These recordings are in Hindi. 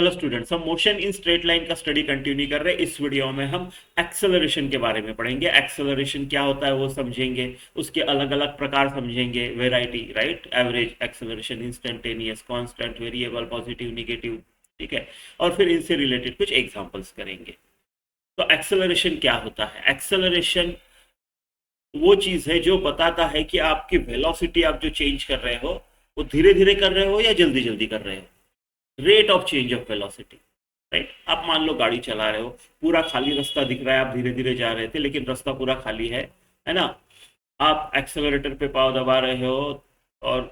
हेलो स्टूडेंट्स, हम मोशन इन स्ट्रेट लाइन का स्टडी कंटिन्यू कर रहे हैं। इस वीडियो में हम एक्सेलरेशन के बारे में पढ़ेंगे। एक्सेलरेशन क्या होता है वो समझेंगे, उसके अलग अलग प्रकार समझेंगे, variety, right, average acceleration, instantaneous, constant, variable, positive, negative, ठीक है। और फिर इनसे रिलेटेड कुछ एग्जांपल्स करेंगे। तो एक्सेलरेशन क्या होता है? एक्सेलरेशन वो चीज है जो बताता है कि आपकी वेलोसिटी आप जो चेंज कर रहे हो वो धीरे धीरे कर रहे हो या जल्दी जल्दी कर रहे हो। Rate of change of velocity, right. आप मान लो गाड़ी चला रहे हो, पूरा खाली रास्ता दिख रहा है, आप धीरे धीरे जा रहे थे लेकिन रास्ता पूरा खाली है ना। आप एक्सेलरेटर पे पाँव दबा रहे हो और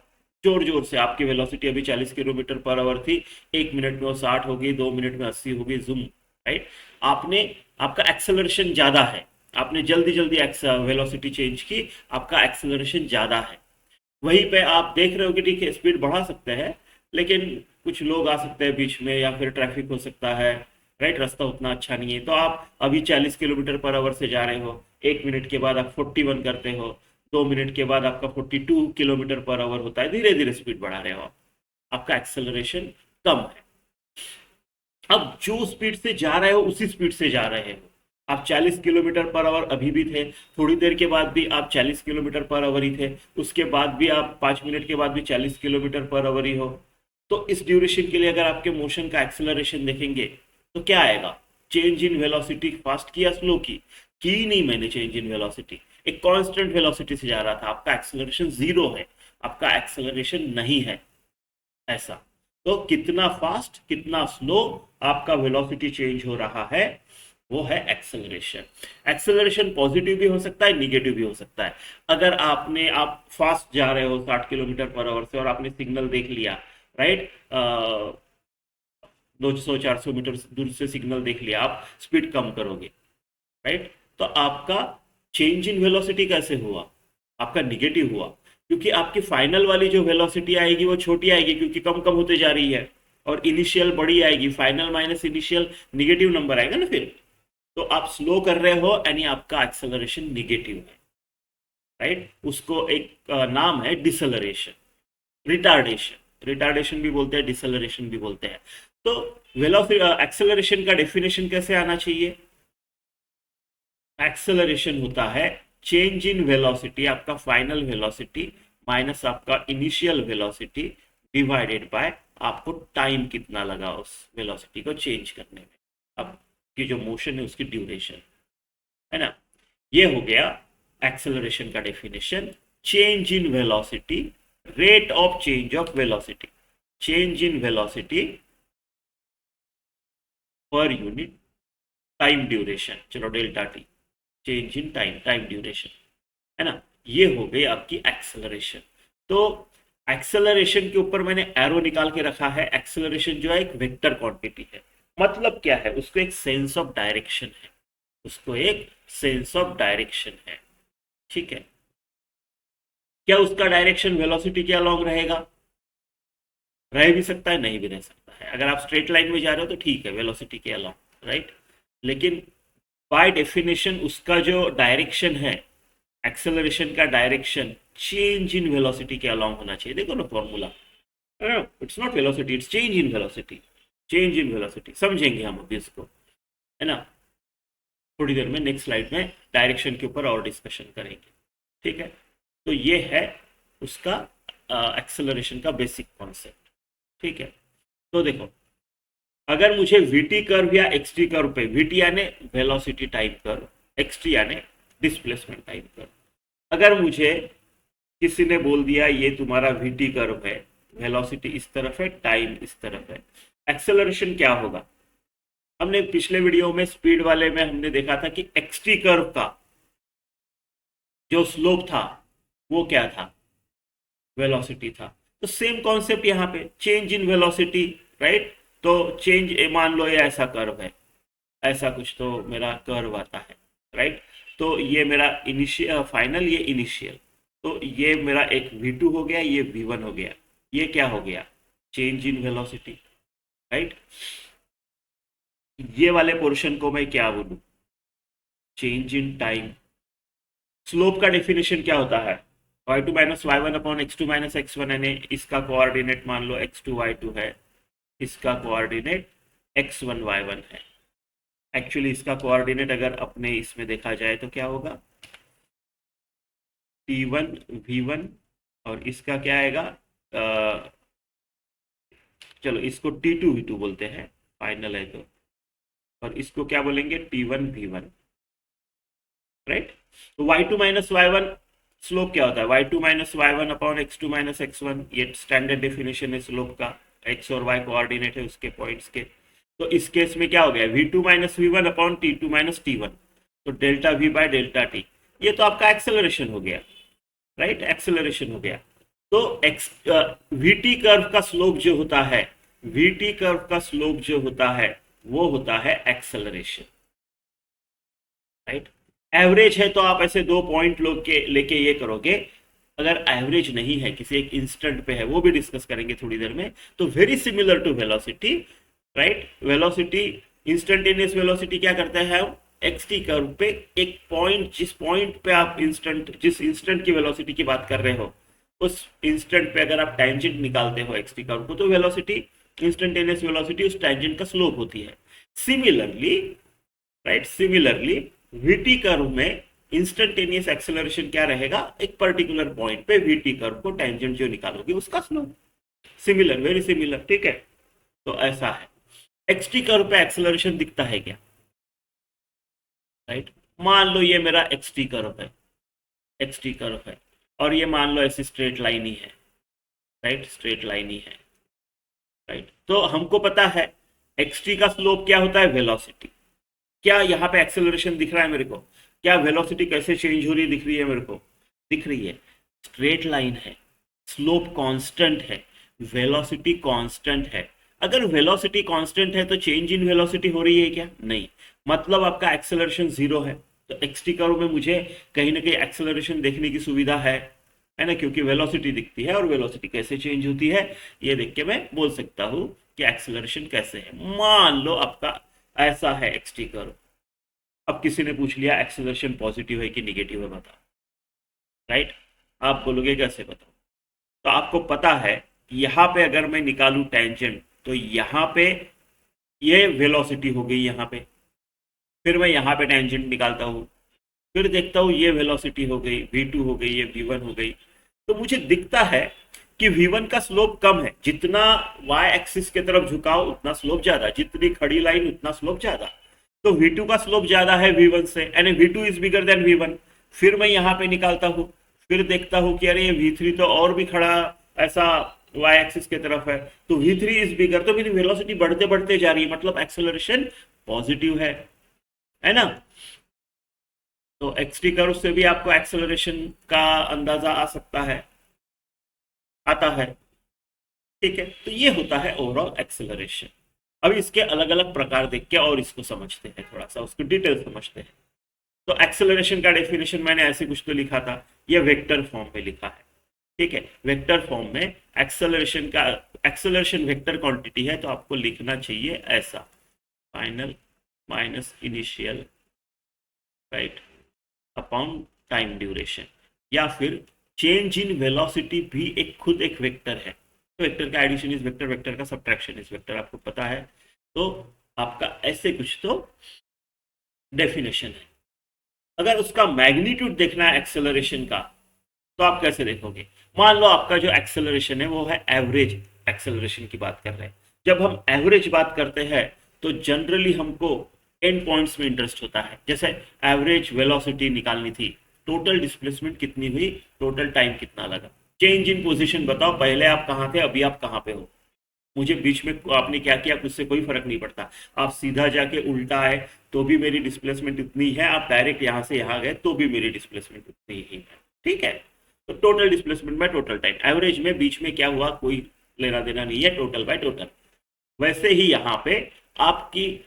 जोर जोर से, आपकी वेलोसिटी अभी 40 किलोमीटर पर आवर थी, 1 मिनट में वो 60 होगी, 2 मिनट में 80 होगी, जूम, राइट। आपने, आपका एक्सेलरेशन ज्यादा है, आपने जल्दी जल्दी वेलोसिटी चेंज की, आपका एक्सेलरेशन ज्यादा है। वहीं पे आप देख रहे हो कि ठीक है, स्पीड बढ़ा सकते हैं लेकिन कुछ लोग आ सकते हैं बीच में या फिर ट्रैफिक हो सकता है, राइट, रास्ता उतना अच्छा नहीं है। तो आप अभी 40 किलोमीटर पर आवर से जा रहे हो, 1 मिनट के बाद आप 41 करते हो, 2 मिनट के बाद आपका 42 किलोमीटर पर आवर होता है, धीरे धीरे स्पीड बढ़ा रहे हो आप, आपका एक्सेलरेशन कम है। अब जो स्पीड से जा रहे हो उसी स्पीड से जा रहे हो। आप 40 किलोमीटर पर आवर अभी भी थे, थोड़ी देर के बाद भी आप 40 किलोमीटर पर आवर ही थे, उसके बाद भी आप 5 मिनट के बाद भी 40 किलोमीटर पर आवर ही हो। तो इस ड्यूरेशन के लिए अगर आपके मोशन का एक्सेलरेशन देखेंगे तो क्या आएगा? चेंज इन वेलोसिटी फास्ट की या स्लो की नहीं मैंने चेंज इन वेलोसिटी, एक कांस्टेंट वेलोसिटी से जा रहा था, आपका एक्सेलरेशन जीरो है, आपका एक्सेलरेशन नहीं है ऐसा। तो कितना फास्ट कितना स्लो आपका वेलोसिटी चेंज हो रहा है, वो है एक्सेलरेशन। एक्सेलरेशन पॉजिटिव भी हो सकता है, निगेटिव भी हो सकता है। अगर आप फास्ट जा रहे हो 60 किलोमीटर पर आवर से और आपने सिग्नल देख लिया, राइट, 200-400 मीटर दूर से सिग्नल देख लिया, आप स्पीड कम करोगे, राइट। तो आपका चेंज इन वेलोसिटी कैसे हुआ? आपका निगेटिव हुआ, क्योंकि आपकी फाइनल वाली जो वेलोसिटी आएगी वो छोटी आएगी क्योंकि कम कम होते जा रही है, और इनिशियल बड़ी आएगी, final minus initial negative number आएगा ना फिर। तो आप स्लो कर रहे हो यानी आपका एक्सेलरेशन निगेटिव है, राइट। उसको एक नाम है डिसलरेशन, रिटार्डेशन, रिटार्डेशन भी बोलते हैं, डिसलरेशन भी बोलते हैं। तो वेलोसिटी एक्सेलरेशन का डेफिनेशन कैसे आना चाहिए? एक्सेलरेशन होता है चेंज इन वेलोसिटी, आपका फाइनल वेलोसिटी माइनस आपका इनिशियल वेलोसिटी डिवाइडेड बाय आपको टाइम कितना लगा उस वेलोसिटी को चेंज करने में, आपकी जो मोशन है उसकी ड्यूरेशन, है ना। ये हो गया एक्सेलरेशन का definition. Change in velocity, rate of change of velocity, change in velocity per unit time duration, चलो delta T, change in time, time duration, है ना। ये हो गई आपकी एक्सेलरेशन। तो एक्सेलरेशन के ऊपर मैंने एरो निकाल के रखा है। एक्सेलरेशन जो है एक वेक्टर क्वांटिटी है। मतलब क्या है? उसको एक सेंस ऑफ डायरेक्शन है, उसको एक सेंस ऑफ डायरेक्शन है, ठीक है। क्या उसका डायरेक्शन वेलोसिटी के अलोंग रहेगा? रह भी सकता है, नहीं भी रह सकता है। अगर आप स्ट्रेट लाइन में जा रहे हो तो ठीक है, वेलोसिटी के अलोंग, राइट। लेकिन बाय डेफिनेशन उसका जो डायरेक्शन है, एक्सेलरेशन का डायरेक्शन चेंज इन वेलोसिटी के अलोंग होना चाहिए। देखो ना formula, it's not velocity, it's change in velocity, change in velocity समझेंगे हम अभी इसको, है ना। थोड़ी देर में नेक्स्ट स्लाइड में डायरेक्शन के ऊपर और डिस्कशन करेंगे, ठीक है। तो ये है उसका एक्सेलरेशन का बेसिक कॉन्सेप्ट, ठीक है। तो देखो, अगर मुझे वीटी कर्व या एक्सटी कर्व पे, वीटी यानी वेलोसिटी टाइम कर्व, एक्सटी यानी डिस्प्लेसमेंट टाइम कर्व, अगर मुझे किसी ने बोल दिया ये तुम्हारा वीटी कर्व है, वेलोसिटी इस तरफ है, टाइम इस तरफ है, एक्सेलरेशन क्या होगा? हमने पिछले वीडियो में स्पीड वाले में हमने देखा था कि एक्सटी कर्व का जो स्लोप था वो क्या था? वेलोसिटी था। तो सेम कॉन्सेप्ट यहाँ पे, चेंज इन वेलोसिटी, राइट। तो चेंज, मान लो ये ऐसा कर्व है, ऐसा कुछ तो मेरा कर्व आता है, राइट। तो ये मेरा इनिशियल फाइनल, ये इनिशियल, तो ये मेरा एक v2 हो गया, ये v1 हो गया, ये क्या हो गया? Change in velocity, right. ये वाले पोर्शन को मैं क्या बोलूं? Change in time. स्लोप का डेफिनेशन क्या होता है? y2 minus y one upon x two minus x one, यानी इसका कोऑर्डिनेट मान लो x2 y2 है, इसका कोऑर्डिनेट x1 y1 है। एक्चुअली इसका कोऑर्डिनेट अगर अपने इसमें देखा जाए तो क्या होगा, t1 v1, और इसका क्या आएगा, चलो इसको t2 v2 बोलते हैं, फाइनल है तो, और इसको क्या बोलेंगे, t1 v1, राइट। तो y2 minus y one slope क्या होता है, y2 minus y one upon x2 minus x1, ये स्टैंडर्ड डेफिनेशन है स्लोप का, x और y कोऑर्डिनेट है उसके पॉइंट्स के। तो इस केस में क्या हो गया, v2 minus v one upon t2 minus t1, तो delta v by delta t, ये तो आपका एक्सेलरेशन हो गया, राइट, एक्सेलरेशन हो गया। तो एक्स वीटी कर्व का स्लोप जो होता है, वीटी कर्व का स्लोप जो होता है वो होता है एक्सेलरेशन, राइट। एवरेज है तो आप ऐसे दो पॉइंट लोग के लेके ये करोगे, अगर एवरेज नहीं है किसी एक इंस्टेंट पे है, वो भी डिस्कस करेंगे थोड़ी देर में, तो very similar to velocity, right. Velocity, instantaneous velocity क्या करते हैं हम, एक्स टी कर्व पे एक पॉइंट, जिस पॉइंट पे आप जिस इंस्टेंट की वेलोसिटी की बात कर रहे हो, उस इंस्टेंट पे अगर आप टेंजेंट निकालते हो एक्स टी कर्व को, तो वेलोसिटी, इंस्टेंटेनियस वेलोसिटी उस टेंजेंट का स्लोप होती है। Similarly, right, similarly VT curve में इंस्टेंटेनियस एक्सेलरेशन क्या रहेगा, एक पर्टिकुलर पॉइंट पे वीटी कर्व को टेंजेंट जो निकालोगे उसका स्लोप, सिमिलर, वेरी सिमिलर, ठीक है। तो ऐसा है, एक्सटी कर्व पे एक्सेलरेशन दिखता है क्या, राइट। मान लो ये मेरा एक्सटी कर्व है, एक्सटी कर्व है, और ये मान लो ऐसी स्ट्रेट लाइन ही है, राइट, स्ट्रेट लाइन ही है, राइट। तो हमको पता है एक्सटी का स्लोप क्या होता है, वेलोसिटी। क्या यहाँ पे एक्सेलरेशन दिख रहा है मेरे को, क्या वेलोसिटी कैसे चेंज हो रही है दिख रही है मेरे को, दिख रही है, स्ट्रेट लाइन है, स्लोप कांस्टेंट है, वेलोसिटी कांस्टेंट है। अगर वेलोसिटी कांस्टेंट है तो चेंज इन वेलोसिटी हो रही है क्या, नहीं, मतलब आपका एक्सेलरेशन जीरो है। तो एक्सटी कर्व में मुझे कहीं ना कहीं एक्सेलरेशन देखने की सुविधा है ना, क्योंकि वेलोसिटी दिखती है, और वेलोसिटी कैसे चेंज होती है ये देख के मैं बोल सकता हूँ कि एक्सेलरेशन कैसे है। मान लो आपका ऐसा है एक्सटी कर्व, अब किसी ने पूछ लिया एक्सेलरेशन पॉजिटिव है कि निगेटिव है बताओ, राइट, आप बोलोगे कैसे बताओ। तो आपको पता है यहाँ पे अगर मैं निकालूं टेंजेंट, तो यहाँ पे ये वेलोसिटी हो गई यहाँ पे, फिर मैं यहाँ पे टेंजेंट निकालता हूँ, फिर देखता हूँ ये वेलोसिटी हो गई, v2 हो गई, ये v1 हो गई, तो मुझे दिखता है कि v1 का स्लोप कम है, जितना y एक्सिस के तरफ झुकाओ उतना स्लोप ज्यादा, जितनी खड़ी लाइन उतना स्लोप ज्यादा। तो v2 का स्लोप ज्यादा है v1 से, यानी v2 is bigger than v1। फिर मैं यहाँ पे निकालता हूँ, फिर देखता हूँ कि अरे ये v3 तो और भी खड़ा ऐसा y एक्सिस के तरफ है, तो v3 इज बिगर, तो मेरी वेलोसिटी बढ़ते बढ़ते जा रही है, मतलब एक्सेलरेशन पॉजिटिव है ना। तो एक्सटी कर्व से भी आपको एक्सेलरेशन का अंदाजा आ सकता है, आता है, ठीक है। तो ये होता है ओवरऑल एक्सेलरेशन। अब इसके अलग अलग प्रकार देख के और इसको समझते हैं, थोड़ा सा उसको डिटेल समझते हैं। तो एक्सेलरेशन का डेफिनेशन मैंने ऐसे कुछ तो लिखा था, ये वेक्टर फॉर्म में लिखा है, ठीक है। वेक्टर फॉर्म में एक्सेलरेशन वेक्टर क्वांटिटी है, तो आपको लिखना चाहिए ऐसा, final minus initial, right, upon time duration. या फिर चेंज इन वेलोसिटी भी एक खुद एक वेक्टर है, तो वेक्टर का एडिशन इज वेक्टर, वेक्टर का सब्ट्रैक्शन इज वेक्टर, आपको पता है। तो आपका ऐसे कुछ तो डेफिनेशन है। अगर उसका मैग्नीट्यूड देखना है एक्सेलरेशन का, तो आप कैसे देखोगे, मान लो आपका जो एक्सेलरेशन है वो है एवरेज एक्सेलरेशन की बात कर रहे हैं। जब हम एवरेज बात करते हैं तो जनरली हमको एंड पॉइंट्स में इंटरेस्ट होता है, जैसे एवरेज वेलोसिटी निकालनी थी, टोटल डिस्प्लेसमेंट कितनी हुई, टोटल टाइम कितना लगा, चेंज इन पोजीशन बताओ, पहले आप कहाँ थे अभी आप कहाँ पे हो, मुझे बीच में आपने क्या किया उससे कोई फर्क नहीं पड़ता। आप सीधा जाके उल्टा आए तो भी मेरी डिस्प्लेसमेंट इतनी है, आप डायरेक्ट यहाँ से यहाँ गए तो भी मेरी डिस्प्लेसमेंट उतनी ही है, ठीक है। तो total displacement by total time, average में बीच में क्या हुआ कोई लेना देना नहीं है, टोटल बाय टोटल। वैसे ही यहाँ पे आपकी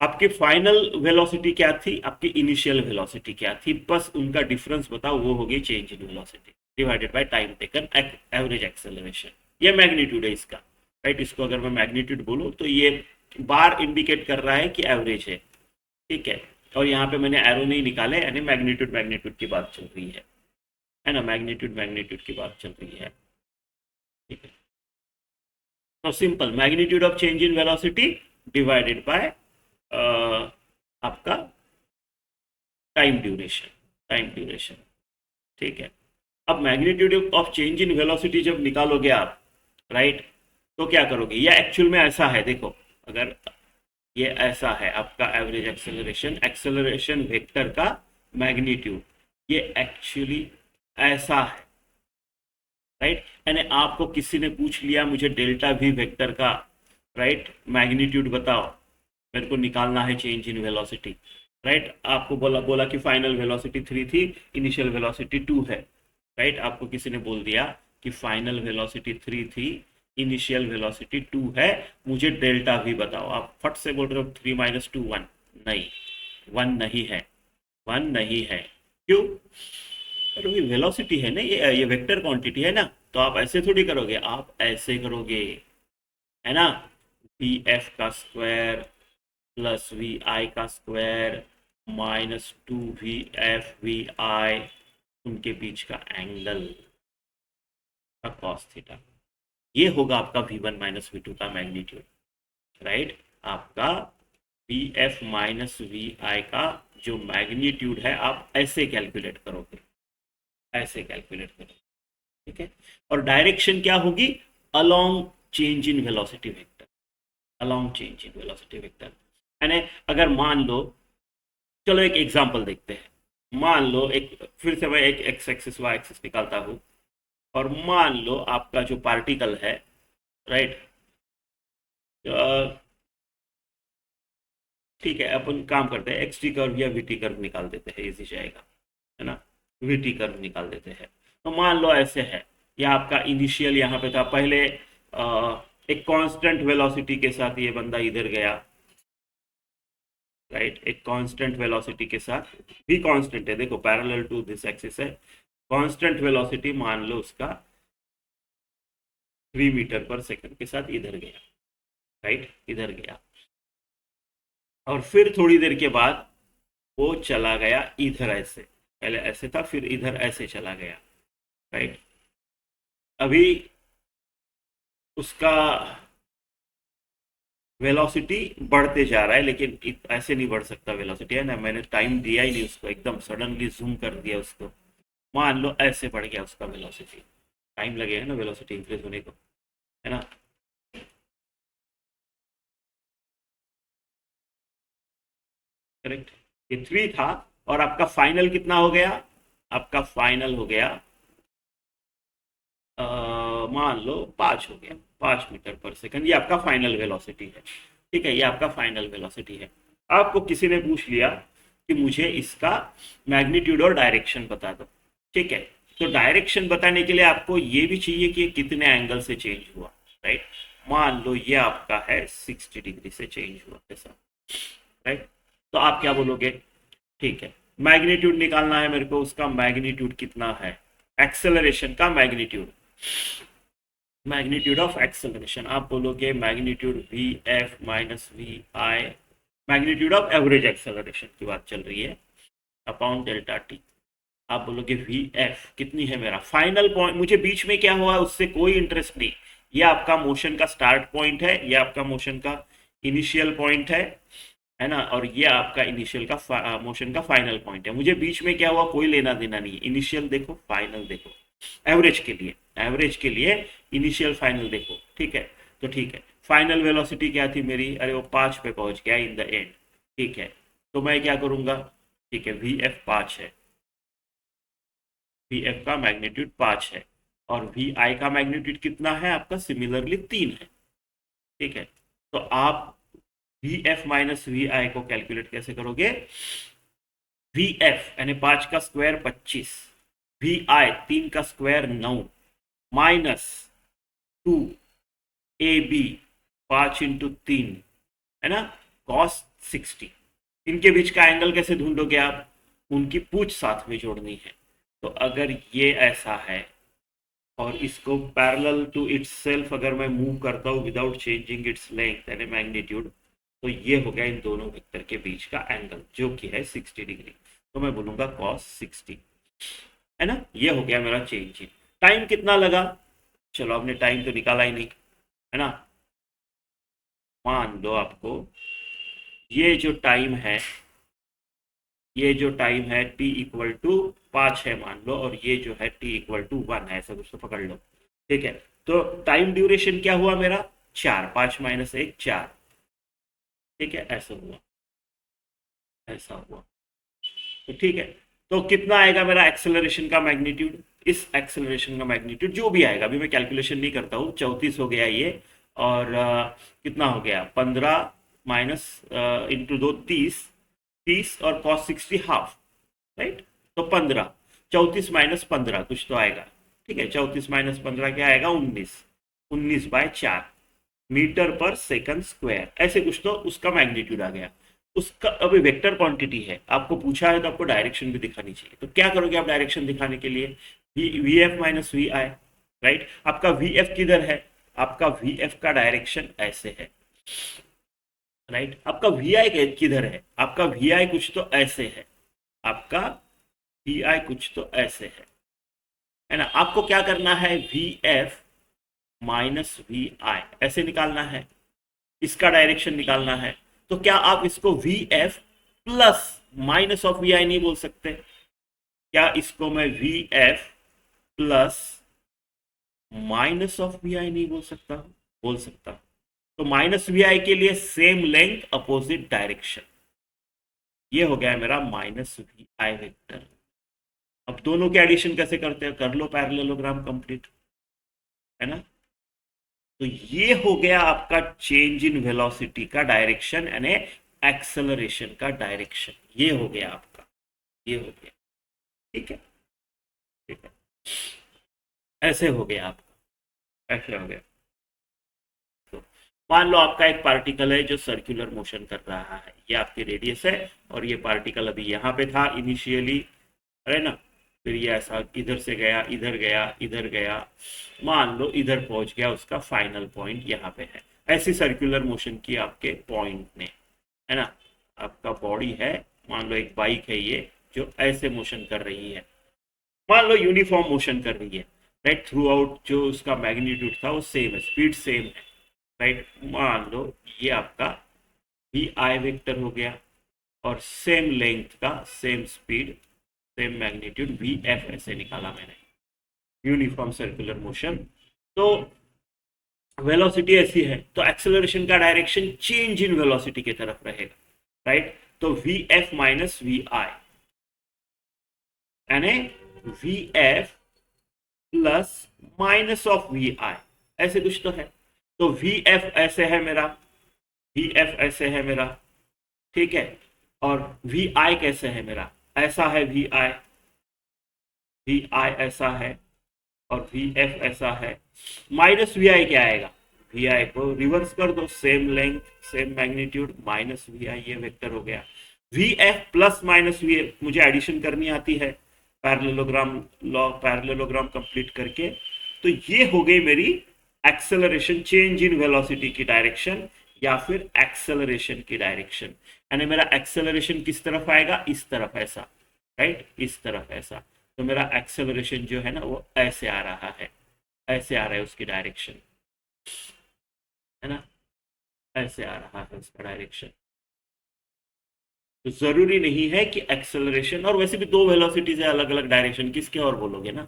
आपकी फाइनल वेलोसिटी क्या थी, आपकी इनिशियल वेलोसिटी क्या थी, बस उनका डिफरेंस बताओ, वो होगी change in velocity divided by time taken, average acceleration. ये मैग्नीट्यूड है इसका, राइट। इसको अगर मैं मैग्नीट्यूड बोलूँ तो ये बार इंडिकेट कर रहा है कि एवरेज है, ठीक है। और यहाँ पे मैंने एरो नहीं निकाले, यानी मैग्नीट्यूड मैग्नीट्यूड की बात चल रही है ना, मैग्नीट्यूड मैग्नीट्यूड की बात चल रही है, ठीक है। तो simple, magnitude of change in velocity divided by आपका टाइम ड्यूरेशन। ठीक है। अब magnitude of change in velocity जब निकालोगे आप, राइट, तो क्या करोगे? ये एक्चुअल में ऐसा है, देखो, अगर ये ऐसा है आपका एवरेज एक्सेलरेशन, एक्सेलरेशन वेक्टर का मैग्नीट्यूड, ये एक्चुअली ऐसा है, राइट। यानी आपको किसी ने पूछ लिया मुझे डेल्टा वी वेक्टर का, राइट, मैग्नीट्यूड बताओ, मेरे को निकालना है चेंज इन वेलोसिटी, राइट। आपको बोला बोला कि फाइनल वेलोसिटी 3 थी, इनिशियल वेलोसिटी 2 है, राइट। आपको किसी ने बोल दिया कि फाइनल वेलोसिटी 3 थी, इनिशियल वेलोसिटी 2 है, मुझे डेल्टा वी बताओ। आप फट से बोल रहे हो 3 माइनस 2 1, नहीं, 1 नहीं है, 1 नहीं है। क्यों? अरे ये वेलोसिटी है ना, ये वेक्टर क्वांटिटी है ना, तो आप ऐसे थोड़ी करोगे, आप ऐसे करोगे, है ना। वी एफ का स्क्वायर प्लस वी आई का square minus 2 V F V I, उनके बीच का एंगल का कॉस थीटा, ये होगा आपका V1 माइनस V2 का मैग्नीट्यूड, राइट। आपका v F minus we I का जो मैग्नीट्यूड है आप ऐसे कैलकुलेट करोगे, ऐसे कैलकुलेट करोगे, ठीक है। और डायरेक्शन क्या होगी? Along change in velocity vector, along change in velocity vector. यानी अगर मान लो, चलो एक एग्जांपल देखते हैं, मान लो एक, फिर से मैं एक एक्स एक्सिस वाई एक्सिस निकालता हूँ, और मान लो आपका जो पार्टिकल है, राइट, ठीक है, अपन काम करते हैं एक्स टी कर्व या वी टी कर्व निकाल देते हैं, इजी जाएगा, है ना। वी टी कर्व निकाल देते हैं। तो मान लो ऐसे है, या आपका इनिशियल यहाँ पे था पहले, एक कांस्टेंट वेलोसिटी के साथ ये बंदा इधर गया, राइट, एक कांस्टेंट वेलोसिटी के साथ, भी कांस्टेंट है, देखो पैरेलल टू दिस एक्सिस है, कांस्टेंट वेलोसिटी मान लो उसका 3 मीटर पर सेकंड के साथ इधर गया, राइट, इधर गया, और फिर थोड़ी देर के बाद वो चला गया इधर ऐसे, पहले ऐसे था फिर इधर ऐसे चला गया, राइट। अभी उसका वेलोसिटी बढ़ते जा रहा है, लेकिन ऐसे नहीं बढ़ सकता वेलोसिटी, है ना, मैंने टाइम दिया ही नहीं उसको, एकदम सडनली जूम कर दिया उसको, मान लो ऐसे बढ़ गया उसका वेलोसिटी, टाइम लगेगा ना वेलोसिटी इंक्रीज होने को, है ना। करेक्ट। ये 3 था, और आपका फाइनल कितना हो गया? आपका फाइनल हो गया, मान लो 5 हो गया, 5 मीटर पर सेकंड, ये आपका फाइनल वेलोसिटी है, ठीक है, ये आपका फाइनल वेलोसिटी है। आपको किसी ने पूछ लिया कि मुझे इसका मैग्नीट्यूड और डायरेक्शन बता दो, ठीक है। तो डायरेक्शन बताने के लिए आपको ये भी चाहिए कि ये कितने एंगल से चेंज हुआ, राइट। मान लो ये आपका है 60 डिग्री से चेंज हुआ ऐसा, राइट। तो आप क्या बोलोगे? ठीक है, मैग्नीट्यूड निकालना है मेरे को, उसका मैग्नीट्यूड कितना है, एक्सेलरेशन का मैग्नीट्यूड, मैग्नीट्यूड ऑफ एक्सेलरेशन, आप बोलोगे magnitude v F minus we i, magnitude of average acceleration की बात चल रही है, अपॉन डेल्टा टी। आप बोलोगे वी एफ कितनी है, मेरा फाइनल पॉइंट, मुझे बीच में क्या हुआ उससे कोई इंटरेस्ट नहीं, ये आपका मोशन का स्टार्ट पॉइंट है, ये आपका मोशन का इनिशियल पॉइंट है ना, और ये आपका इनिशियल का मोशन का फाइनल पॉइंट है, मुझे बीच में क्या हुआ कोई लेना देना नहीं है, इनिशियल देखो फाइनल देखो, एवरेज के लिए, एवरेज के लिए इनिशियल फाइनल देखो, ठीक है। तो ठीक है, फाइनल वेलोसिटी क्या थी मेरी, अरे वो 5 पे पहुंच गया इन द एंड, ठीक है। तो मैं क्या करूंगा, ठीक है, वी एफ 5 है, वी एफ का मैग्नीट्यूड 5 है, और वी आई का मैग्नीट्यूड कितना है आपका, सिमिलरली 3 है, ठीक है। तो आप वी एफ माइनस वी आई को कैलकुलेट कैसे करोगे? वी एफ यानी 5 का स्क्वायर 25, वी आई 3 का स्क्वायर 9, माइनस 2 ए बी 5 × 3, है ना, कॉस 60, इनके बीच का एंगल कैसे ढूंढोगे आप? उनकी पूछ साथ में जोड़नी है। तो अगर ये ऐसा है और इसको पैरेलल टू इट्स सेल्फ अगर मैं मूव करता हूँ विदाउट चेंजिंग इट्स लेंथ यानी मैग्नीट्यूड, तो ये हो गया इन दोनों वेक्टर के बीच का एंगल जो कि है 60 डिग्री, तो मैं बोलूंगा कॉस 60, है ना, ये हो गया मेरा चेंज। टाइम कितना लगा? चलो आपने टाइम तो निकाला ही नहीं, है ना, मान लो आपको ये जो टाइम है, ये जो टाइम है t इक्वल टू 5 है मान लो, और ये जो है t इक्वल टू 1 है, ऐसा कुछ तो पकड़ लो। ठीक है, तो टाइम ड्यूरेशन क्या हुआ मेरा, 4, 5 माइनस 1 4। ठीक है, ऐसा हुआ, ऐसा हुआ। तो ठीक है, तो कितना आएगा मेरा एक्सेलरेशन का मैग्नीट्यूड, इस एक्सेलरेशन का मैग्नीट्यूड जो भी आएगा, अभी मैं कैलकुलेशन नहीं करता हूँ, 34 हो गया ये, और कितना हो गया 15 माइनस इंटू 2 30, 30 और कॉस 60 हाफ, राइट। तो 15, 34 माइनस 15 कुछ तो आएगा। ठीक है, 34 माइनस 15 क्या आएगा, 19, 19/4 मीटर पर सेकंड स्क्वायर, ऐसे कुछ तो उसका मैग्नीट्यूड आ गया। उसका अभी वेक्टर क्वांटिटी है, आपको पूछा है तो आपको डायरेक्शन भी दिखानी चाहिए, तो क्या करोगे आप डायरेक्शन दिखाने के लिए, v F minus we i, right. आपका वी एफ किधर है, आपका वी एफ का डायरेक्शन ऐसे है, राइट। आपका वी आई किधर है, आपका वी आई कुछ तो ऐसे है, आपका वी आई कुछ तो ऐसे है ना। आपको क्या करना है, V F minus we I ऐसे निकालना है, इसका डायरेक्शन निकालना है। तो क्या आप इसको V F plus minus of V I नहीं बोल सकते, क्या इसको मैं V F plus minus of V I नहीं बोल सकता, बोल सकता। तो माइनस वी आई के लिए सेम लेंथ अपोजिट डायरेक्शन, ये हो गया मेरा माइनस वी आई वेक्टर। अब दोनों के एडिशन कैसे करते हैं, कर लो, पैरेललोग्राम कंप्लीट, है ना। तो ये हो गया आपका चेंज इन वेलोसिटी का डायरेक्शन, यानी एक्सेलरेशन का डायरेक्शन, ये हो गया आपका, ये हो गया। ठीक है, ठीक है, ऐसे हो गया आपका, ऐसे हो गया। तो मान लो आपका एक पार्टिकल है जो सर्कुलर मोशन कर रहा है, ये आपकी रेडियस है, और ये पार्टिकल अभी यहाँ पे था इनिशियली, है ना। फिर ये ऐसा इधर से गया, इधर गया, इधर गया, मान लो इधर पहुंच गया, उसका फाइनल पॉइंट यहाँ पे है। ऐसी सर्कुलर मोशन की आपके पॉइंट ने, है ना। आपका बॉडी है, मान लो एक बाइक है ये, जो ऐसे मोशन कर रही है, मान लो यूनिफॉर्म मोशन कर रही है, राइट। थ्रू आउट जो उसका मैग्नीट्यूड था वो सेम है, स्पीड सेम है, राइट। मान लो ये आपका वी आई वेक्टर हो गया, और सेम लेंथ का, same speed, same magnitude v F ऐसे निकाला मैंने, यूनिफॉर्म सर्कुलर मोशन। तो वेलोसिटी ऐसी है, तो एक्सेलरेशन का डायरेक्शन चेंज इन वेलोसिटी की तरफ रहेगा, राइट। तो V F minus we I, यानी V F plus minus of V I, ऐसे कुछ तो है। तो वी एफ ऐसे है मेरा, वी एफ ऐसे है मेरा, ठीक है। और वी आई कैसे है मेरा, ऐसा है वी आई, वी आई ऐसा है, और वी एफ ऐसा है। माइनस वी आई क्या आएगा, वी आई को रिवर्स कर दो, same length same magnitude, minus we I, ये वेक्टर हो गया। V F plus minus V F, मुझे एडिशन करनी आती है पैरेललोग्राम लॉ, पैरेललोग्राम कंप्लीट करके। तो ये हो गई मेरी एक्सेलरेशन, चेंज इन वेलोसिटी की डायरेक्शन, या फिर एक्सेलरेशन की डायरेक्शन। यानी मेरा एक्सेलरेशन किस तरफ आएगा, इस तरफ ऐसा, राइट, इस तरफ ऐसा। तो मेरा एक्सेलरेशन जो है ना वो ऐसे आ रहा है, ऐसे आ रहा है उसकी डायरेक्शन, है ना, ऐसे आ रहा है उसका डायरेक्शन। तो जरूरी नहीं है कि एक्सेलरेशन, और वैसे भी दो वेलोसिटीज है अलग अलग डायरेक्शन, किसके और बोलोगे ना।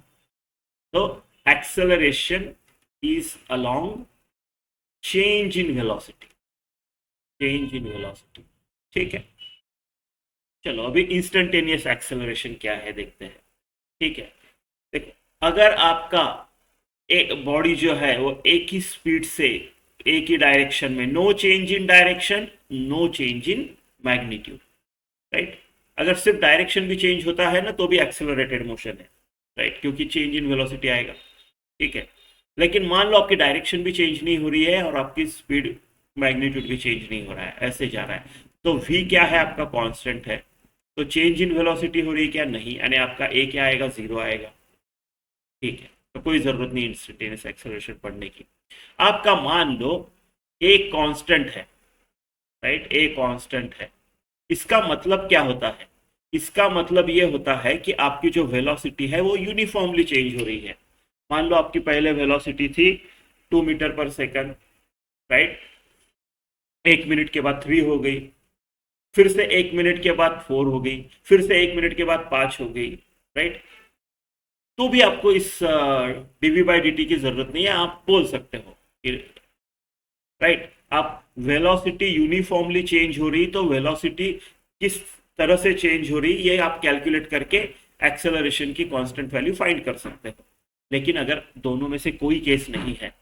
तो acceleration is along change in velocity, change in velocity. ठीक है, चलो अभी इंस्टेंटेनियस एक्सेलरेशन क्या है देखते हैं। ठीक है, देखो, अगर आपका एक बॉडी जो है वो एक ही स्पीड से, एक ही डायरेक्शन में, no change in direction, no change in magnitude, right. अगर सिर्फ डायरेक्शन भी चेंज होता है ना तो भी एक्सेलरेटेड मोशन है, राइट, क्योंकि चेंज इन वेलोसिटी आएगा। ठीक है, लेकिन मान लो आपकी डायरेक्शन भी चेंज नहीं हो रही है और आपकी स्पीड मैग्नीट्यूड भी चेंज नहीं हो रहा है, ऐसे जा रहा है, तो v क्या है आपका कांस्टेंट है, तो चेंज इन वेलोसिटी हो रही है क्या, नहीं, यानी आपका a क्या आएगा, 0 आएगा। ठीक है, तो कोई जरूरत नहीं इंस्टेंटेनियस एक्सेलरेशन पढ़ने की। आपका मान लो a कांस्टेंट है, राइट, a कांस्टेंट है, इसका मतलब क्या होता है, इसका मतलब ये होता है कि आपकी जो वेलोसिटी है वो यूनिफॉर्मली चेंज हो रही है। मान लो आपकी पहले वेलोसिटी थी 2 मीटर पर सेकंड, राइट, 1 मिनट के बाद 3 हो गई, फिर से 1 मिनट के बाद 4 हो गई, फिर से 1 मिनट के बाद 5 हो गई, राइट। तो भी आपको इस डीवी बाई डी टी की जरूरत नहीं है, आप बोल सकते हो, राइट। आप वेलोसिटी यूनिफॉर्मली चेंज हो रही, तो वेलोसिटी किस तरह से चेंज हो रही ये आप कैलकुलेट करके एक्सेलरेशन की कांस्टेंट वैल्यू फाइंड कर सकते हो। लेकिन अगर दोनों में से कोई केस नहीं है,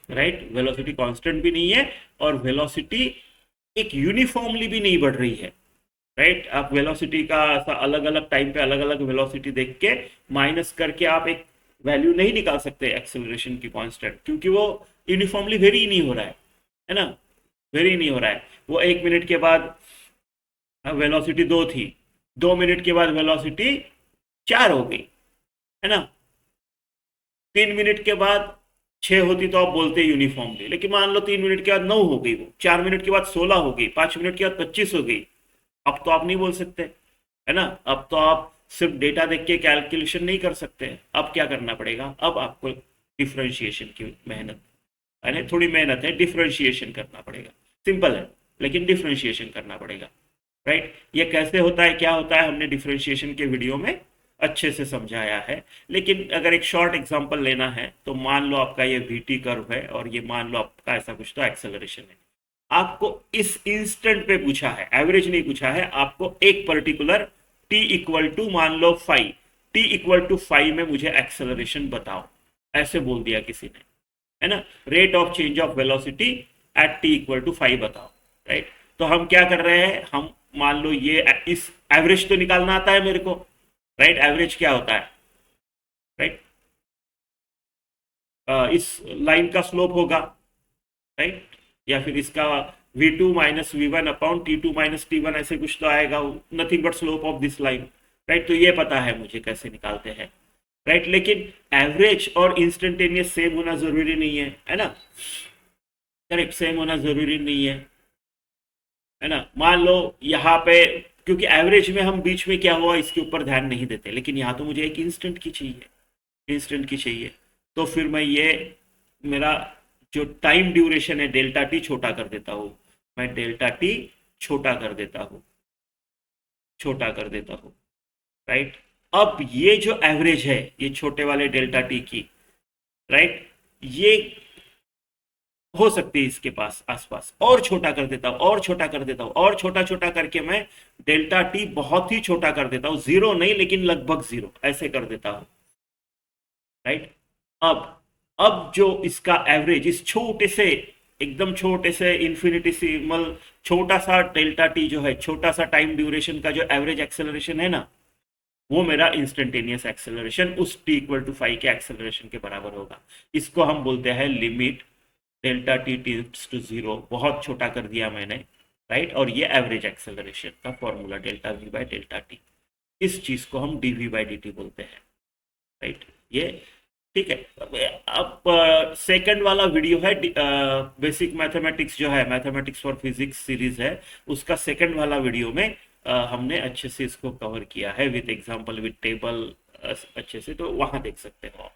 राइट, वेलोसिटी कांस्टेंट भी नहीं है और वेलोसिटी एक यूनिफॉर्मली भी नहीं बढ़ रही है, राइट, आप वेलोसिटी का अलग अलग टाइम पे अलग अलग वेलोसिटी देख के माइनस करके आप एक वैल्यू नहीं निकाल सकते एक्सेलरेशन की कांस्टेंट, क्योंकि वो यूनिफॉर्मली वेरी नहीं हो रहा है ना, वेरी नहीं हो रहा है। वो 1 मिनट के बाद वेलोसिटी 2 थी, 2 मिनट के बाद वेलोसिटी 4 हो गई, है ना। 3 मिनट के बाद 6 होती तो आप बोलते यूनिफॉर्मली, लेकिन मान लो 3 मिनट के बाद 9 हो गई, वो 4 मिनट के बाद 16 हो गई, 5 मिनट के बाद 25 हो गई। अब तो आप नहीं बोल सकते, है ना। अब तो आप सिर्फ डेटा देख के कैलकुलेशन नहीं कर सकते। अब क्या करना पड़ेगा, अब आपको डिफरेंशिएशन की मेहनत, यानी थोड़ी मेहनत है, डिफरेंशिएशन करना पड़ेगा। सिंपल है, लेकिन डिफरेंशिएशन करना पड़ेगा, राइट। ये कैसे होता है, क्या होता है, हमने डिफरेंशिएशन के वीडियो में अच्छे से समझाया है। लेकिन अगर एक शॉर्ट एग्जांपल लेना है, तो मान लो आपका ये वीटी कर्व है और ये मान लो आपका ऐसा कुछ तो एक्सेलरेशन है। आपको इस इंस्टेंट पे पूछा है, एवरेज नहीं पूछा है, आपको एक पर्टिकुलर टी इक्वल टू मान लो 5, टी इक्वल टू 5 में मुझे एक्सेलरेशन बताओ, ऐसे बोल दिया किसी ने, है ना। Rate of change of velocity at t equal to 5 बताओ, राइट। तो हम क्या कर रहे हैं, हम मान लो ये इस एवरेज तो निकालना आता है मेरे को, राइट। एवरेज क्या होता है, राइट, इस लाइन का स्लोप होगा, राइट, या फिर इसका v2 minus v one upon t2 minus t1, ऐसे कुछ तो आएगा, nothing but slope of this line, right. तो ये पता है मुझे कैसे निकालते हैं, राइट। लेकिन एवरेज और इंस्टेंटेनियस सेम होना जरूरी नहीं है ना, करेक्ट, सेम होना जरूरी नहीं है ना। मान लो यहाँ पे, क्योंकि एवरेज में हम बीच में क्या हुआ इसके ऊपर ध्यान नहीं देते, लेकिन यहाँ तो मुझे एक इंस्टेंट की चाहिए, इंस्टेंट की चाहिए। तो फिर मैं ये मेरा जो टाइम ड्यूरेशन है डेल्टा टी छोटा कर देता हूँ, मैं डेल्टा टी छोटा कर देता हूँ, छोटा कर देता हूँ, राइट। अब ये जो एवरेज है ये छोटे वाले डेल्टा टी की, राइट, ये हो सकती है इसके पास आसपास, और छोटा कर देता हूँ, और छोटा कर देता हूँ, और छोटा छोटा करके मैं डेल्टा टी बहुत ही छोटा कर देता हूँ, जीरो नहीं लेकिन लगभग जीरो ऐसे कर देता हूँ, राइट। अब जो इसका एवरेज इस छोटे से, एकदम छोटे से इन्फिनिटिसिमल छोटा सा डेल्टा टी जो है, छोटा सा टाइम ड्यूरेशन का जो एवरेज एक्सेलरेशन है ना, वो मेरा इंस्टेंटेनियस एक्सेलरेशन उस टी इक्वल टू 5 के एक्सेलरेशन के बराबर होगा। इसको हम बोलते हैं limit delta t tends to zero, बहुत छोटा कर दिया मैंने, राइट। और ये एवरेज एक्सेलरेशन का formula delta v by delta t, इस चीज को हम d we by D t बोलते हैं, राइट। ये ठीक है। अब सेकंड वाला वीडियो है, बेसिक मैथमेटिक्स जो है, मैथमेटिक्स फॉर फिजिक्स सीरीज है, उसका सेकंड वाला वीडियो में हमने अच्छे से इसको कवर किया है विद एग्जांपल विद टेबल, अच्छे से, तो वहां देख सकते हो आप,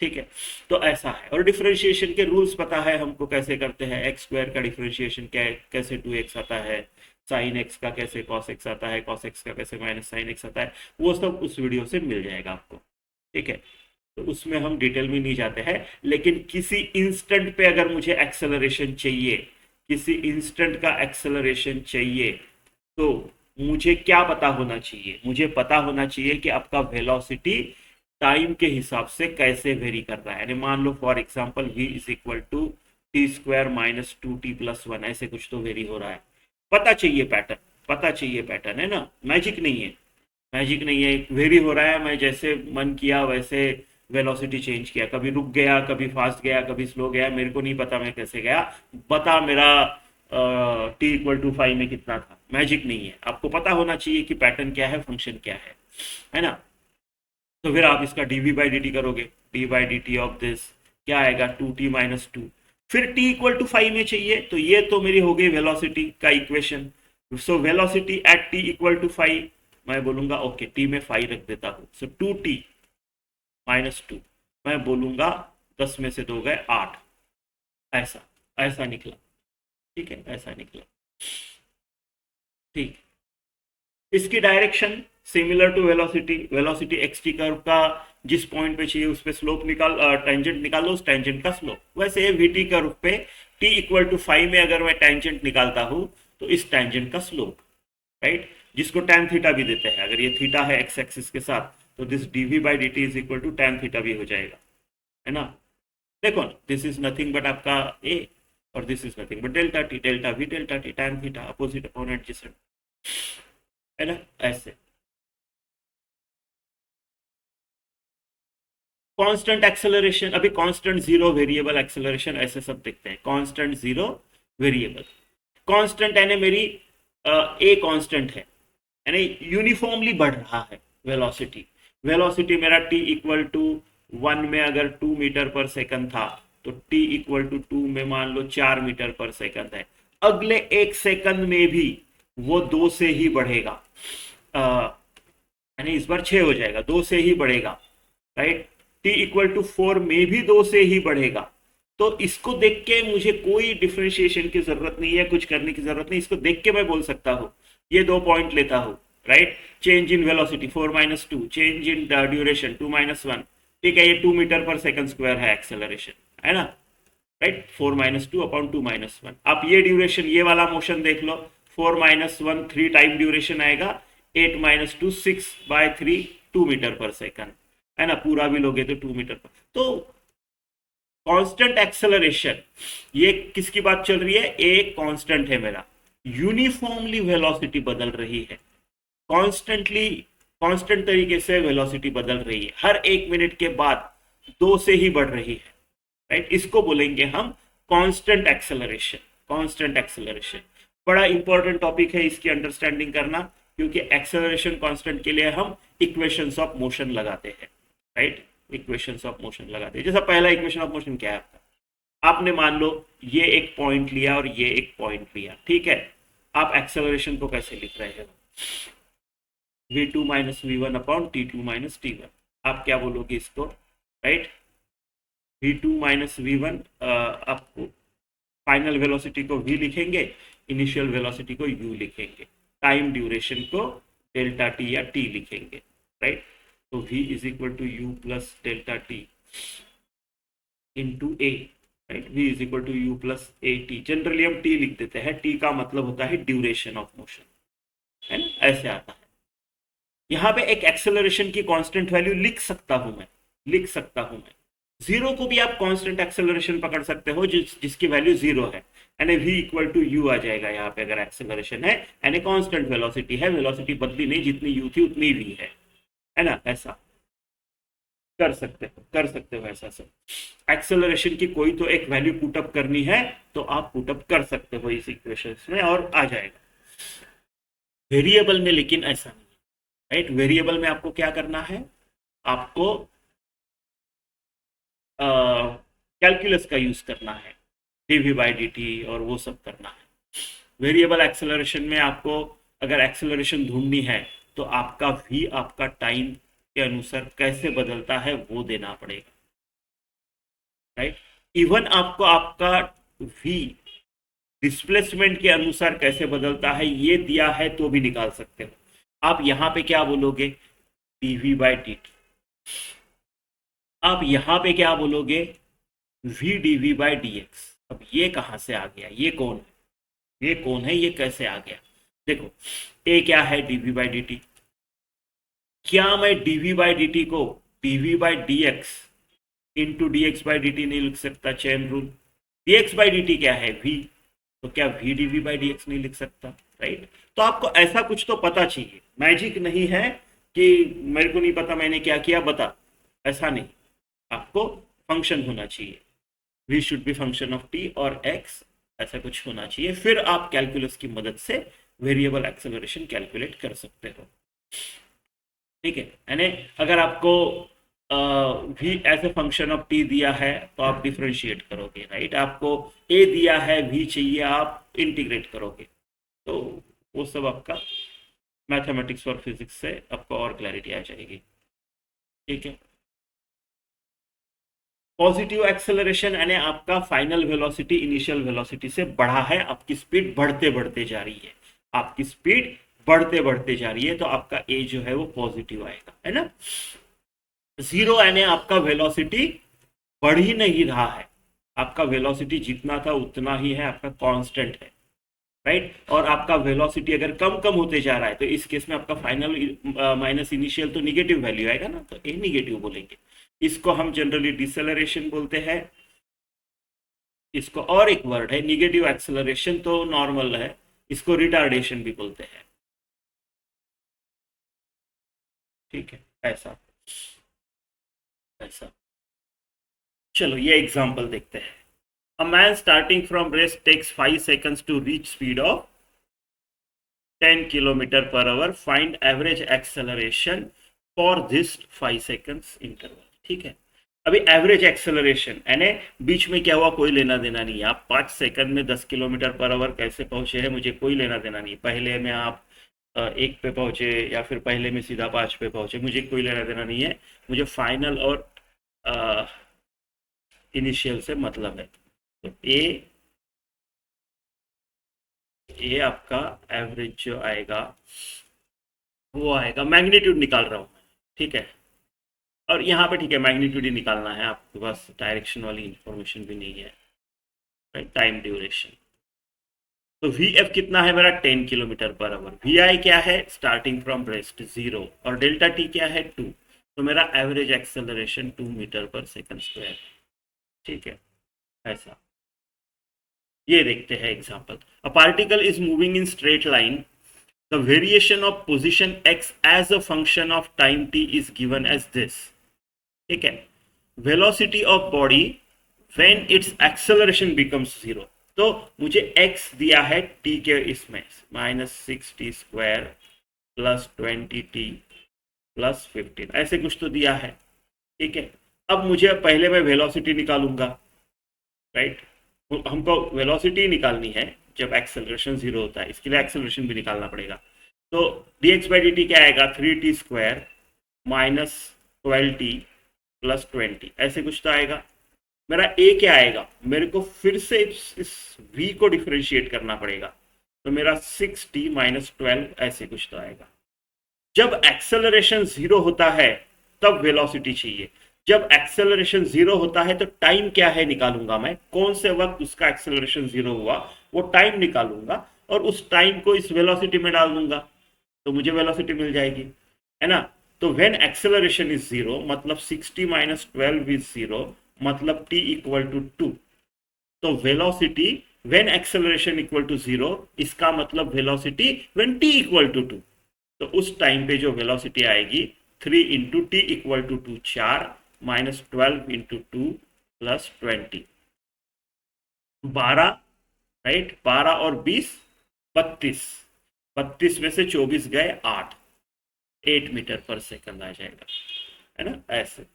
ठीक है। तो ऐसा है, और डिफरेंशिएशन के रूल्स पता है हमको कैसे करते हैं, एक्स स्क्वायर का डिफरेंशिएशन क्या है, कैसे 2x आता है, साइन एक्स का कैसे कॉस एक्स आता है, कॉस एक्स का कैसे माइनस साइन एक्स आता है, वो सब उस वीडियो से मिल जाएगा आपको, ठीक है। तो उसमें हम डिटेल में नहीं जाते हैं, लेकिन किसी इंस्टेंट पे अगर मुझे एक्सेलरेशन चाहिए, किसी इंस्टेंट का एक्सेलरेशन चाहिए, तो मुझे क्या पता होना चाहिए, मुझे पता होना चाहिए कि आपका वेलोसिटी टाइम के हिसाब से कैसे वेरी कर रहा है। यानी मान लो for example v is equal to T square minus 2t plus 1, ऐसे कुछ तो वेरी हो रहा है, पता चाहिए पैटर्न, पता चाहिए पैटर्न, है ना, मैजिक नहीं है, मैजिक नहीं है, वेरी हो रहा है, मैं जैसे मन किया वैसे वेलोसिटी चेंज किया, कभी रुक गया, कभी फास्ट गया, कभी स्लो गया, मेरे को नहीं पता मैं कैसे गया, बता मेरा टी इक्वल टू 5 में कितना था, मैजिक नहीं है। आपको पता होना चाहिए कि पैटर्न क्या है, फंक्शन क्या है ना। तो फिर आप इसका D we by D T करोगे, D by D T of this क्या आएगा, 2t माइनस 2, फिर t इक्वल टू 5 में चाहिए, तो ये तो मेरी हो गई वेलोसिटी का equation. So velocity at t equal to 5, मैं बोलूंगा ओके t में 5 रख देता हूँ, सो 2t माइनस 2, मैं बोलूंगा 10 में से 2 गए 8, ऐसा ऐसा निकला, ठीक है, ऐसा निकला। ठीक, इसकी direction similar to velocity, velocity x t curve का जिस पॉइंट पे चाहिए उस पे स्लोप निकाल, टेंजेंट निकालो, उस टेंजेंट का स्लोप। वैसे वी टी कर्व पे टी इक्वल टू 5 में अगर मैं टेंजेंट निकालता हूं तो इस टेंजेंट का स्लोप, राइट, जिसको tan थीटा भी देते हैं, अगर ये थीटा है एक्स एक्सिस के साथ तो this dv by D t is equal to tan theta भी हो जाएगा, है ना। देखो ना, दिस इज नथिंग बट आपका ए, और this is nothing but delta T, delta we delta T, tan theta opposite upon adjacent, है ना, ऐसे। कांस्टेंट एक्सेलरेशन, अभी कांस्टेंट जीरो वेरिएबल एक्सेलरेशन ऐसे सब दिखते हैं, कांस्टेंट जीरो वेरिएबल। कांस्टेंट यानी मेरी ए कांस्टेंट है, यानी यूनिफॉर्मली बढ़ रहा है वेलोसिटी। वेलोसिटी मेरा टी इक्वल टू 1 में अगर 2 मीटर पर सेकंड था तो टी इक्वल टू 2 में मान लो 4 मीटर पर सेकंड है। अगले 1 सेकंड में भी वो 2 से ही बढ़ेगा, यानी इस बार 6 हो जाएगा, 2 से ही बढ़ेगा, राइट। टी इक्वल टू 4 में भी 2 से ही बढ़ेगा। तो इसको देख के मुझे कोई डिफ्रेंशिएशन की जरूरत नहीं है, कुछ करने की जरूरत नहीं, इसको देख के मैं बोल सकता हूँ ये 2 पॉइंट लेता हूँ, right. Change in velocity 4-2, change in duration 2-1, ठीक है, ये 2 मीटर पर सेकंड स्क्वायर है एक्सेलरेशन, है ना, राइट। 4-2 अपॉन 2-1, आप ये ड्यूरेशन, ये वाला मोशन देख लो, 4-1 3 टाइम ड्यूरेशन आएगा, 8-2 6/3 2 मीटर पर सेकंड, है ना, पूरा भी लोगे तो 2 मीटर पर। तो कांस्टेंट एक्सेलरेशन, ये किसकी बात चल रही है, एक कांस्टेंट है मेरा, यूनिफॉर्मली वेलोसिटी बदल रही है, कॉन्स्टेंटली, कांस्टेंट तरीके से वेलोसिटी बदल रही है, हर 1 मिनट के बाद 2 से ही बढ़ रही है, राइट। इसको बोलेंगे हम कांस्टेंट एक्सेलरेशन। कांस्टेंट एक्सेलरेशन बड़ा इंपॉर्टेंट टॉपिक है, इसकी अंडरस्टैंडिंग करना, क्योंकि एक्सेलरेशन कांस्टेंट के लिए हम इक्वेशंस ऑफ मोशन लगाते हैं, राइट, इक्वेशंस ऑफ मोशन लगाते हैं। जैसा पहला इक्वेशन ऑफ मोशन क्या है आपका, आपने मान लो ये एक पॉइंट लिया और ये एक पॉइंट लिया, ठीक है, आप एक्सेलरेशन को कैसे लिख रहे हो, v2 minus v one upon t2 minus t1, आप क्या बोलोगे इसको, right. v2 minus v one, आपको फाइनल वेलोसिटी को v लिखेंगे, इनिशियल वेलोसिटी को u लिखेंगे, टाइम ड्यूरेशन को डेल्टा टी या t लिखेंगे, राइट। तो v is equal to u plus delta t into a, right, v is equal to u plus a t. Generally हम t लिख देते हैं, t का मतलब होता है ड्यूरेशन ऑफ मोशन, है ना, ऐसे आता है। यहाँ पे एक एक्सेलरेशन की कांस्टेंट वैल्यू लिख सकता हूं मैं, लिख सकता हूं मैं, जीरो को भी आप कांस्टेंट एक्सेलरेशन पकड़ सकते हो जिसकी वैल्यू जीरो है, यानी v इक्वल टू यू आ जाएगा यहाँ पे, अगर एक्सेलरेशन है यानी कांस्टेंट वेलोसिटी है, वेलोसिटी बदली नहीं, जितनी u थी उतनी v है ना, ऐसा कर सकते हो, कर सकते हो ऐसा सब। एक्सेलरेशन की कोई तो एक वैल्यू पुटअप करनी है तो आप पुटअप कर सकते हो इस इक्वेशन में और आ जाएगा। वेरिएबल में लेकिन ऐसा नहीं, राइट। वेरिएबल में आपको क्या करना है, आपको कैलकुलस का यूज करना है, डीवी बाई डी टी और वो सब करना है। वेरिएबल एक्सेलरेशन में आपको अगर एक्सेलरेशन ढूंढनी है तो आपका v आपका टाइम के अनुसार कैसे बदलता है वो देना पड़ेगा, राइट। इवन आपको आपका v डिस्प्लेसमेंट के अनुसार कैसे बदलता है ये दिया है तो भी निकाल सकते हो। आप यहां पे क्या बोलोगे, dv बाई डी टी, आप यहां पे क्या बोलोगे, v dv by D x. अब ये कहां से आ गया, ये कौन है, ये कौन है, ये कैसे आ गया, देखो a क्या है, dv बाई डी टी। क्या मैं dv बाई डी टी को dv by D x into D x by D T नहीं लिख सकता, chain rule. dx by D T क्या है, v, तो क्या v dv by D x नहीं लिख सकता, राइट। तो आपको ऐसा कुछ तो पता चाहिए, मैजिक नहीं है कि मेरे को नहीं पता मैंने क्या किया बता, ऐसा नहीं, आपको फंक्शन होना चाहिए, v should be function of t और x, ऐसा कुछ होना चाहिए, फिर आप कैलकुलस की मदद से वेरिएबल एक्सेलरेशन कैलकुलेट कर सकते हो, ठीक है। यानी अगर आपको v as a function of t दिया है तो आप डिफ्रेंशिएट करोगे, राइट। आपको a दिया है, v चाहिए, आप इंटीग्रेट करोगे, तो वो सब आपका मैथमेटिक्स और फिजिक्स से आपको और क्लैरिटी आ जाएगी, ठीक है। पॉजिटिव एक्सेलरेशन यानी आपका फाइनल वेलोसिटी इनिशियल वेलोसिटी से बढ़ा है, आपकी स्पीड बढ़ते बढ़ते जा रही है, आपकी स्पीड बढ़ते बढ़ते जा रही है, तो आपका ए जो है वो पॉजिटिव आएगा, है ना। जीरो यानी आपका वेलोसिटी बढ़ ही नहीं रहा है, आपका वेलोसिटी जितना था उतना ही है, आपका कांस्टेंट है, राइट। और आपका वेलोसिटी अगर कम कम होते जा रहा है तो इस केस में आपका फाइनल माइनस इनिशियल तो निगेटिव वैल्यू आएगा ना, तो ए निगेटिव बोलेंगे। इसको हम जनरली डिसेलरेशन बोलते हैं। इसको और एक वर्ड है निगेटिव एक्सेलरेशन, तो नॉर्मल है, इसको रिटार्डेशन भी बोलते हैं, ठीक है। ऐसा ऐसा चलो ये एग्जांपल देखते हैं। A man starting from rest takes 5 seconds to reach speed of 10 km/h, find average acceleration for this 5 seconds interval, ठीक है। अभी एवरेज एक्सेलरेशन यानी बीच में क्या हुआ कोई लेना देना नहीं है, आप 5 सेकंड में 10 km/h कैसे पहुंचे हैं मुझे कोई लेना देना नहीं, पहले में आप 1 पे पहुंचे या फिर पहले में सीधा 5 पे पहुंचे, मुझे कोई लेना देना नहीं है, मुझे फाइनल और इनिशियल से मतलब है। तो ए आपका एवरेज जो आएगा वो आएगा, मैग्नीट्यूड निकाल रहा हूँ, ठीक है। और यहाँ पे ठीक है मैग्नीट्यूड ही निकालना है, आपके पास डायरेक्शन वाली इंफॉर्मेशन भी नहीं है, राइट। टाइम ड्यूरेशन तो वी एफ कितना है मेरा 10 km/h, वी आई क्या है स्टार्टिंग फ्रॉम रेस्ट 0, और डेल्टा टी क्या है 2, तो मेरा एवरेज एक्सेलरेशन 2 मीटर पर सेकंड स्क्वायर, ठीक है। ऐसा ये देखते हैं example. A particle is moving in straight line, the variation of position x as a function of time t is given as this, ठीक है। Velocity of body when its acceleration becomes zero, तो मुझे x दिया है t के इसमें -6t² +20t +15 ऐसे कुछ तो दिया है, ठीक है। अब मुझे पहले मैं वेलोसिटी निकालूंगा, राइट। हमको वेलोसिटी निकालनी है जब एक्सेलरेशन जीरो होता है, इसके लिए एक्सेलरेशन भी निकालना पड़ेगा। तो dx/dt क्या आएगा 3t² -12t +20 ऐसे कुछ तो आएगा। मेरा ए क्या आएगा, मेरे को फिर से इस v को डिफरेंशिएट करना पड़ेगा, तो मेरा 6t - 12 ऐसे कुछ तो आएगा। जब एक्सेलरेशन जीरो होता है तब वेलोसिटी चाहिए, जब एक्सेलरेशन जीरो होता है तो टाइम क्या है निकालूंगा मैं, कौन से वक्त उसका एक्सेलरेशन जीरो हुआ वो टाइम निकालूंगा, और उस टाइम को इस वेलोसिटी में डाल दूंगा, तो मुझे वेलोसिटी मिल जाएगी, है ना। तो व्हेन एक्सेलरेशन इज जीरो मतलब 60 - 12 इज जीरो, मतलब t इक्वल टू 2, तो velocity when acceleration equal to zero, इसका मतलब velocity when t equal to 2, तो उस टाइम पे जो वेलोसिटी आएगी 3 × t = 2 4 -12 × 2 + 20 12, राइट। 12 और 20 32, 32 में से 24 गए 8 मीटर पर सेकंड आ जाएगा, है ना। ऐसे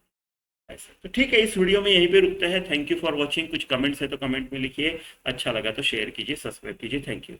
ऐसे तो ठीक है, इस वीडियो में यहीं पे रुकते हैं। Thank you for watching. कुछ कमेंट्स है तो कमेंट में लिखिए, अच्छा लगा तो शेयर कीजिए, सब्सक्राइब कीजिए। Thank you.